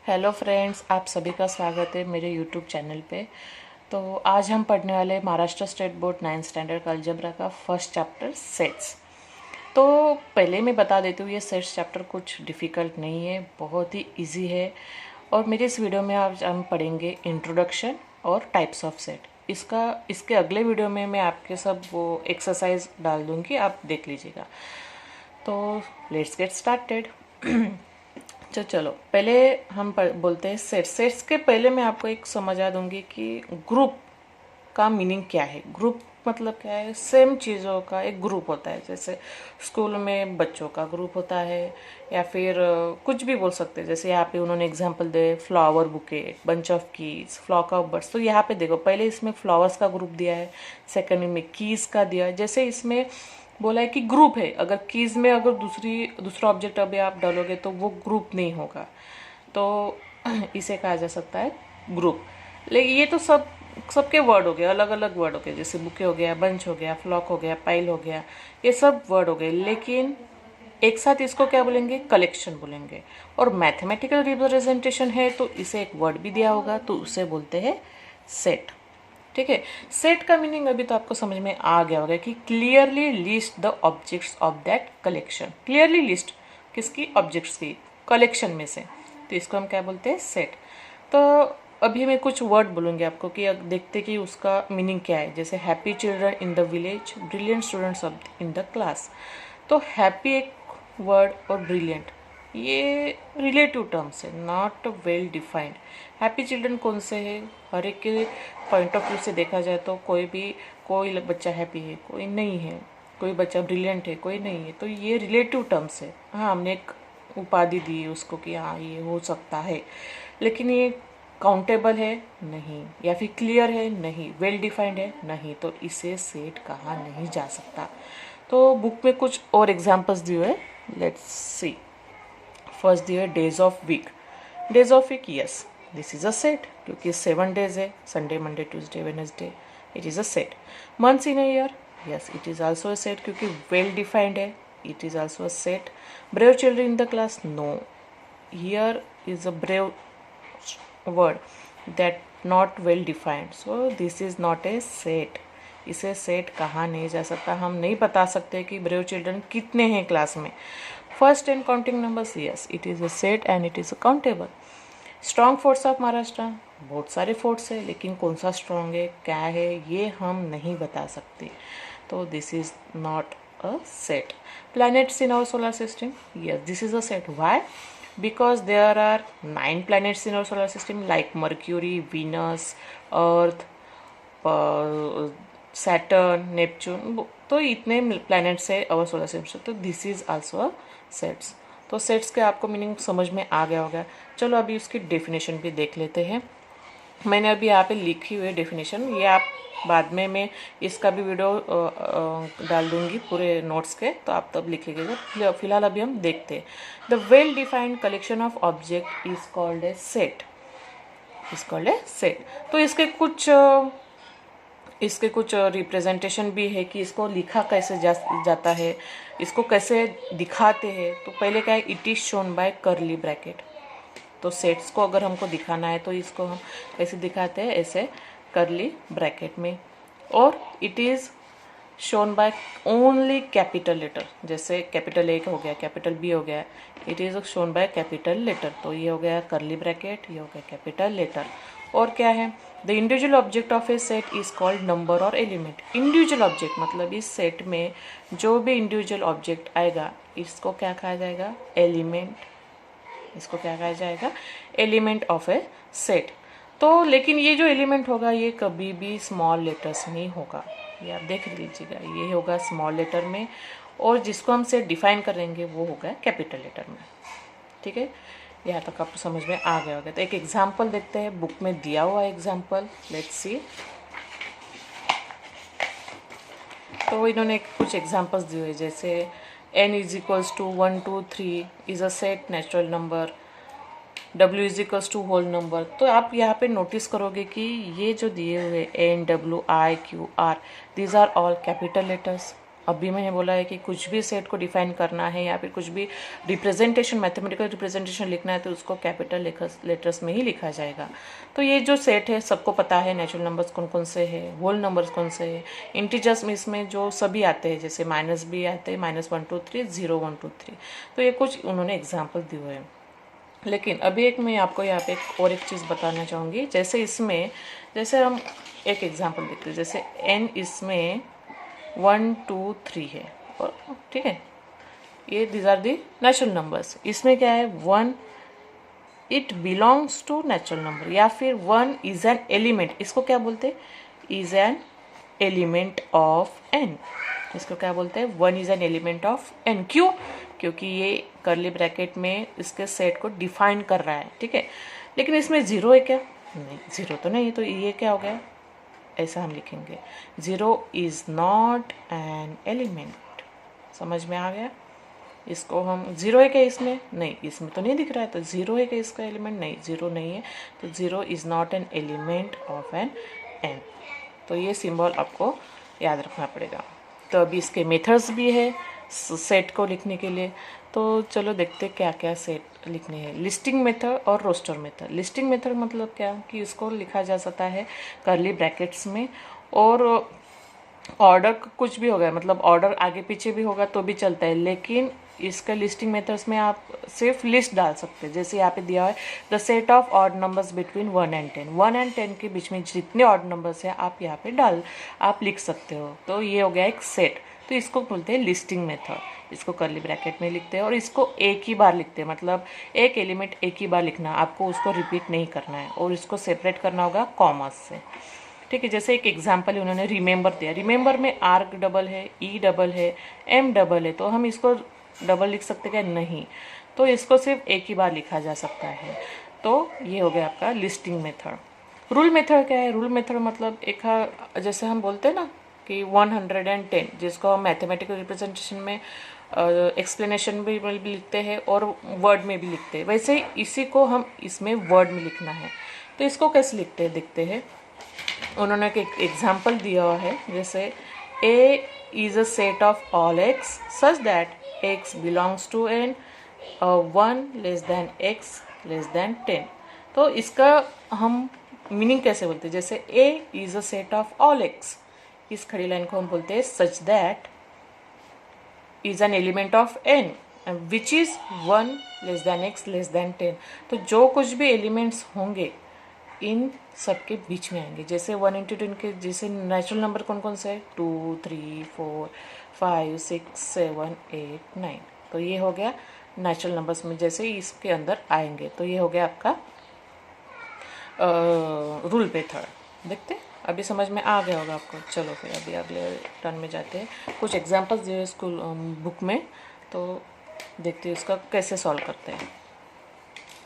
Hello friends, आप सभी का स्वागत है मेरे यूट्यूब चैनल पे। तो आज हम पढ़ने वाले हैं Maharashtra state board 9th standard का अलजेब्रा का फर्स्ट चैप्टर सेट्स। तो पहले मैं बता देती हूँ, ये सेट्स चैप्टर कुछ डिफ़िकल्ट नहीं है, बहुत ही इजी है। और मेरे इस वीडियो में आज हम पढ़ेंगे इंट्रोडक्शन और टाइप्स ऑफ सेट। इसके अगले वीडियो में मैं आपके सब वो एक्सरसाइज डाल दूँगी, आप देख लीजिएगा। तो लेट्स गेट स्टार्टेड। चलो पहले हम बोलते हैं सेट्स के पहले मैं आपको एक समझा दूंगी कि ग्रुप का मीनिंग क्या है। ग्रुप मतलब क्या है? सेम चीज़ों का एक ग्रुप होता है। जैसे स्कूल में बच्चों का ग्रुप होता है, या फिर कुछ भी बोल सकते हैं। जैसे यहाँ पे उन्होंने एग्जांपल दे, flower bouquet, bunch of keys, flock of birds. तो यहाँ पे देखो, पहले इसमें फ्लावर्स का ग्रुप दिया है, सेकंड में कीज का दिया है। जैसे इसमें बोला है कि ग्रुप है, अगर कीज में अगर दूसरा ऑब्जेक्ट अभी आप डालोगे तो वो ग्रुप नहीं होगा, तो इसे कहा जा सकता है ग्रुप। लेकिन ये तो सबके वर्ड हो गए, अलग अलग वर्ड हो गए। जैसे बुके हो गया, बंच हो गया, फ्लॉक हो गया, पाइल हो गया, ये सब वर्ड हो गए। लेकिन एक साथ इसको क्या बोलेंगे? कलेक्शन बोलेंगे। और मैथमेटिकल रिप्रेजेंटेशन है तो इसे एक वर्ड भी दिया होगा, तो उसे बोलते हैं सेट। ठीक है। सेट का मीनिंग अभी तो आपको समझ में आ गया होगा कि clearly list the objects of that collection. Clearly list किसकी? ऑब्जेक्ट्स की, कलेक्शन में से। तो इसको हम क्या बोलते हैं? सेट। तो अभी मैं कुछ वर्ड बोलूँगी आपको कि अब देखते कि उसका मीनिंग क्या है। जैसे happy children in the village, brilliant students of in the class. तो हैप्पी एक वर्ड और ब्रिलियंट ये रिलेटिव टर्म्स है, not well defined. Happy children कौन से है? हर एक के पॉइंट ऑफ व्यू से देखा जाए तो कोई बच्चा हैप्पी है, कोई नहीं है। कोई बच्चा ब्रिलियंट है, कोई नहीं है। तो ये रिलेटिव टर्म्स है। हाँ, हमने एक उपाधि दी उसको कि हाँ ये हो सकता है, लेकिन ये काउंटेबल है नहीं, या फिर क्लियर है नहीं, वेल डिफाइंड है नहीं, तो इसे सेट कहा नहीं जा सकता। तो बुक में कुछ और एग्जाम्पल्स दिए हैं, लेट्स सी। फर्स्ट दिए days of week. Days of week, yes this is a set, क्योंकि 7 डेज है, Sunday, Monday, Tuesday, Wednesday, it is a set. Months in a year, yes it is also a set, क्योंकि well defined है, it is also a set. Brave children in the class, no, here is a brave word that not well defined, so this is not a set। इसे set कहा नहीं जा सकता। हम नहीं बता सकते कि ब्रेव चिल्ड्रन कितने हैं क्लास में। First and counting numbers, yes it is a set and it is a countable. Strong forts of Maharashtra, बहुत सारे फोर्ट्स है, लेकिन कौन सा स्ट्रॉन्ग है, क्या है, ये हम नहीं बता सकते। तो this is not a set. Planets in our solar system, yes this is a set. Why? because there are 9 planets in our solar system like Mercury, Venus, Earth, Saturn, Neptune। तो इतने प्लैनेट्स है our solar system, तो this is also sets. तो sets के आपको meaning समझ में आ गया होगा। चलो अभी उसकी डेफिनेशन भी देख लेते हैं। मैंने अभी यहाँ पे लिखी हुई है डेफिनेशन, ये आप बाद में मैं इसका भी वीडियो डाल दूंगी पूरे नोट्स के, तो आप तब लिखेंगे। फिलहाल अभी हम देखते हैं। The well defined collection of object is called a set, is called a set. तो इसके कुछ रिप्रेजेंटेशन भी है कि इसको लिखा कैसे जाता है, इसको कैसे दिखाते हैं। तो पहले क्या है? इट इज शोन बाय करली ब्रैकेट। तो सेट्स को अगर हमको दिखाना है तो इसको हम कैसे दिखाते हैं? ऐसे करली ब्रैकेट में। और it is shown by only capital letter. जैसे कैपिटल ए हो गया, कैपिटल बी हो गया, it is shown by capital letter. तो ये हो गया करली ब्रैकेट, ये हो गया कैपिटल लेटर। और क्या है? The individual object of A set is called number और एलिमेंट। इंडिविजुअल ऑब्जेक्ट मतलब इस सेट में जो भी इंडिविजुअल ऑब्जेक्ट आएगा, इसको क्या कहा जाएगा? एलिमेंट। इसको क्या कहा जाएगा? Element of A set. तो लेकिन ये जो एलिमेंट होगा ये कभी भी स्मॉल लेटर्स में होगा, ये आप देख लीजिएगा, ये होगा स्मॉल लेटर में। और जिसको हम सेट डिफाइन करेंगे वो होगा कैपिटल लेटर में। ठीक है, यहाँ तक आपको समझ में आ गया होगा। तो एक एग्जाम्पल देखते हैं, बुक में दिया हुआ एग्जाम्पल, लेट्स सी। तो इन्होंने कुछ एग्जाम्पल्स दिए हुए, जैसे n is equals to 1 2 3 is a set natural number, w is equals to whole number. तो आप यहाँ पे नोटिस करोगे कि ये जो दिए हुए n w i q r, these are all capital letters. अभी मैंने बोला है कि कुछ भी सेट को डिफाइन करना है या फिर कुछ भी रिप्रेजेंटेशन, मैथमेटिकल रिप्रेजेंटेशन लिखना है तो उसको कैपिटल लेटर्स में ही लिखा जाएगा। तो ये जो सेट है सबको पता है नेचुरल नंबर्स कौन कौन से हैं, होल नंबर्स कौन से हैं, इंटीजर्स में इसमें जो सभी आते हैं, जैसे माइनस भी आते हैं, -1 2 3, 0 1 2 3। तो ये कुछ उन्होंने एग्जाम्पल दिए हुए हैं। लेकिन अभी एक मैं आपको यहाँ पे और एक चीज़ बताना चाहूँगी। जैसे इसमें, जैसे हम एक एग्जांपल देखते हैं, जैसे n इसमें 1 2 3 है, और ठीक है, ये these are the natural numbers. इसमें क्या है, 1 it belongs to natural number, या फिर 1 इज एन एलिमेंट, इसको क्या बोलते हैं, is an element of n। इसको क्या बोलते हैं, 1 is an element of n। क्यों? क्योंकि ये कर्ली ब्रैकेट में इसके सेट को डिफाइन कर रहा है, ठीक है। लेकिन इसमें 0 है क्या, नहीं, 0 तो नहीं, तो ये क्या हो गया, ऐसा हम लिखेंगे, 0 इज नॉट एन एलिमेंट। समझ में आ गया? इसको हम 0 है क्या इसमें, नहीं, इसमें तो नहीं दिख रहा है, तो 0 है क्या इसका एलिमेंट, नहीं, 0 नहीं है, तो 0 is not an element of an n। तो ये सिंबल आपको याद रखना पड़ेगा। तो अभी इसके मेथड्स भी है सेट को लिखने के लिए। तो चलो देखते हैं क्या क्या सेट लिखने हैं। लिस्टिंग मेथड और रोस्टर मेथड। लिस्टिंग मेथड मतलब क्या कि इसको लिखा जा सकता है कर्ली ब्रैकेट्स में, और ऑर्डर कुछ भी होगा, मतलब ऑर्डर आगे पीछे भी होगा तो भी चलता है, लेकिन इसका लिस्टिंग मेथड्स में आप सिर्फ लिस्ट डाल सकते हैं। जैसे यहाँ पे दिया है the set of odd numbers between 1 and 10। 1 and 10 के बीच में जितने ऑड नंबर्स हैं आप यहाँ पे आप लिख सकते हो। तो ये हो गया एक सेट, तो इसको बोलते हैं लिस्टिंग मेथड। इसको कर्ली ब्रैकेट में लिखते हैं और इसको एक ही बार लिखते हैं, मतलब एक एलिमेंट एक ही बार लिखना, आपको उसको रिपीट नहीं करना है, और इसको सेपरेट करना होगा कॉमास से, ठीक है। जैसे एक एग्जांपल है, उन्होंने रिमेंबर दिया, रिमेंबर में आर डबल है, ई डबल है, एम डबल है, तो हम इसको डबल लिख सकते क्या, नहीं, तो इसको सिर्फ एक ही बार लिखा जा सकता है। तो ये हो गया आपका लिस्टिंग मेथड। रूल मेथड क्या है, रूल मेथड मतलब एक, जैसे हम बोलते हैं ना कि 110, जिसको हम मैथमेटिकल रिप्रेजेंटेशन में एक्सप्लेनेशन भी लिखते हैं और वर्ड में भी लिखते हैं, वैसे ही इसी को हम इसमें वर्ड में लिखना है। तो इसको कैसे लिखते हैं देखते हैं। उन्होंने एक एग्जाम्पल दिया हुआ है, जैसे A is a set of all x such that x belongs to n, 1 less than x less than 10। तो इसका हम मीनिंग कैसे बोलते हैं, जैसे a is a set of all x, इस खड़ी लाइन को हम बोलते हैं such that is an element of n which is 1 less than x less than 10। तो जो कुछ भी एलिमेंट्स होंगे इन सबके बीच में आएंगे। जैसे 1 into 10 के जैसे नेचुरल नंबर कौन कौन से है, 2 3 4 5 6 7 8 9। तो ये हो गया नेचुरल नंबर्स में जैसे इसके अंदर आएंगे। तो ये हो गया आपका रूल मेथड। देखते अभी समझ में आ गया होगा आपको। चलो फिर अभी अगले टर्न में जाते हैं। कुछ एग्जांपल्स दिए स्कूल बुक में, तो देखते हैं इसका कैसे सॉल्व करते हैं।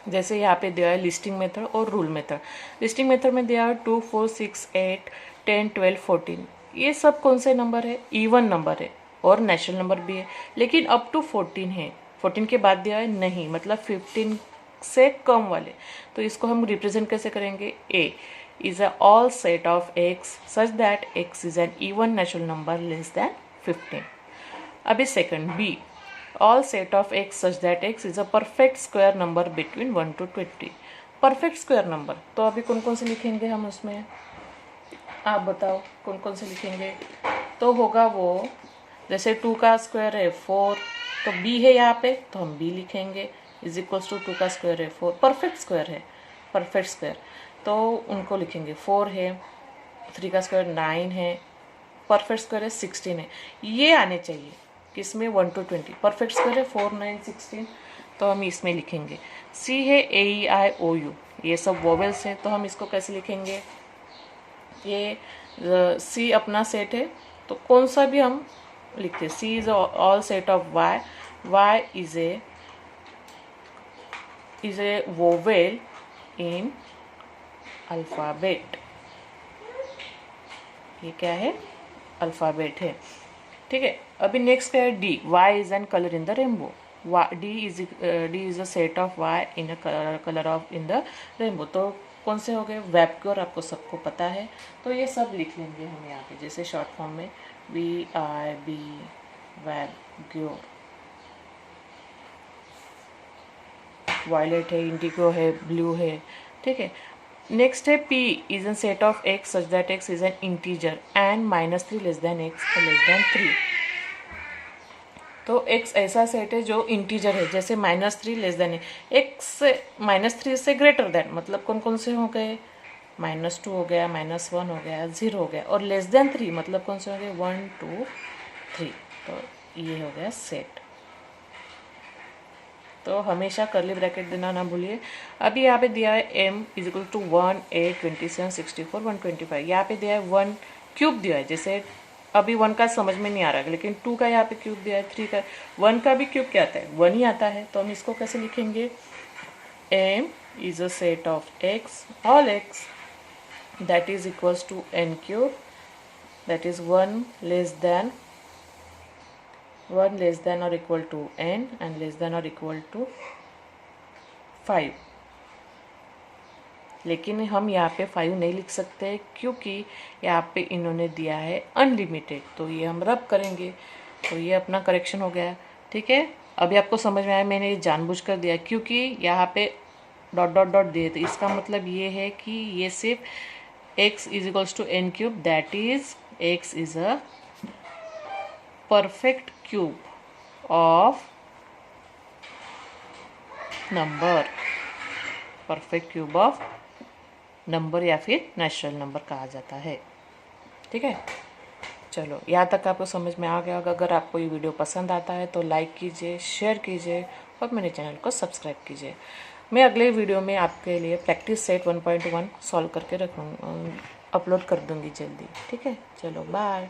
जैसे यहाँ पे दिया है लिस्टिंग मेथड और रूल मेथड। लिस्टिंग मेथड में दिया है 2 4 6 8 10 12 14। ये सब कौन से नंबर है, इवन नंबर है और नेचुरल नंबर भी है, लेकिन अप टू 14 है। 14 के बाद दिया है नहीं, मतलब 15 से कम वाले। तो इसको हम रिप्रेजेंट कैसे करेंगे, A is a all set of x such that x is an even natural number less than 15। अभी second B, all set of x such that x is a perfect square number between 1 to 20। Perfect square number, तो अभी कौन कौन से लिखेंगे हम उसमें, आप बताओ कौन कौन से लिखेंगे। तो होगा वो, जैसे 2 का स्क्वायर है 4, तो b है यहाँ पे, तो हम b लिखेंगे इज इक्वल्स टू 2 का स्क्वायर है 4। परफेक्ट स्क्वायर है, परफेक्ट स्क्वायर, तो उनको लिखेंगे 4 है, 3 का स्क्वायर 9 है, परफेक्ट स्क्वायर है 16 है। ये आने चाहिए किसमें, 1 to 20। परफेक्ट स्क्वायर है 4 9 16, तो हम इसमें लिखेंगे। सी है ए ई आई ओ यू, ये सब वोवेल्स हैं, तो हम इसको कैसे लिखेंगे। ये सी अपना सेट है, तो कौन सा भी हम लिखते हैं। C is all set of y, y is a vowel in alphabet. ये क्या है, अल्फ़ाबेट है, ठीक है। अभी नेक्स्ट क्या है, D, Y is an colour in the rainbow. D is a set of Y in a colour of in the rainbow. तो कौन से हो गए, वेबक्योर, आपको सबको पता है, तो ये सब लिख लेंगे हम यहाँ पे। जैसे शॉर्ट फॉर्म में VIB वैग्योर, वायलेट है, इंडिगो है, ब्लू है, ठीक है। नेक्स्ट है P is an set of x such that x is an integer and -3 less than x less then 3। तो x ऐसा सेट है जो इंटीजर है, जैसे -3 लेस देन x -3 से ग्रेटर देन, मतलब कौन कौन से हो गए, -2 हो गया, -1 हो गया, 0 हो गया, और लेस देन 3 मतलब कौन से हो गए, 1 2 3। तो ये हो गया सेट। तो हमेशा कर्ली ब्रैकेट देना ना भूलिए। अभी यहाँ पे दिया है m इज इक्वल टू 1 8 27 64 125। यहाँ पे दिया है 1 क्यूब दिया है, जैसे अभी 1 का समझ में नहीं आ रहा है, लेकिन 2 का यहाँ पे क्यूब दिया है, 3 का, 1 का भी क्यूब क्या आता है, 1 ही आता है। तो हम इसको कैसे लिखेंगे, m is a set of x all x that is equals to n cube, that is 1 less than or equal to n and less than or equal to 5। लेकिन हम यहाँ पे 5 नहीं लिख सकते क्योंकि यहाँ पे इन्होंने दिया है अनलिमिटेड, तो ये हम रब करेंगे। तो ये अपना करेक्शन हो गया, ठीक है। अभी आपको समझ में आया, मैंने ये जानबूझकर दिया क्योंकि यहाँ पे डॉट डॉट डॉट दिए, तो इसका मतलब ये है कि ये सिर्फ x is equals to n cube, that is x is a perfect cube of number, perfect cube of number या फिर नेचुरल नंबर कहा जाता है, ठीक है। चलो यहाँ तक आपको समझ में आ गया होगा। अगर आपको ये वीडियो पसंद आता है तो लाइक कीजिए, शेयर कीजिए और मेरे चैनल को सब्सक्राइब कीजिए। मैं अगले वीडियो में आपके लिए प्रैक्टिस सेट 1.1 सॉल्व करके अपलोड कर दूँगी जल्दी, ठीक है। चलो बाय।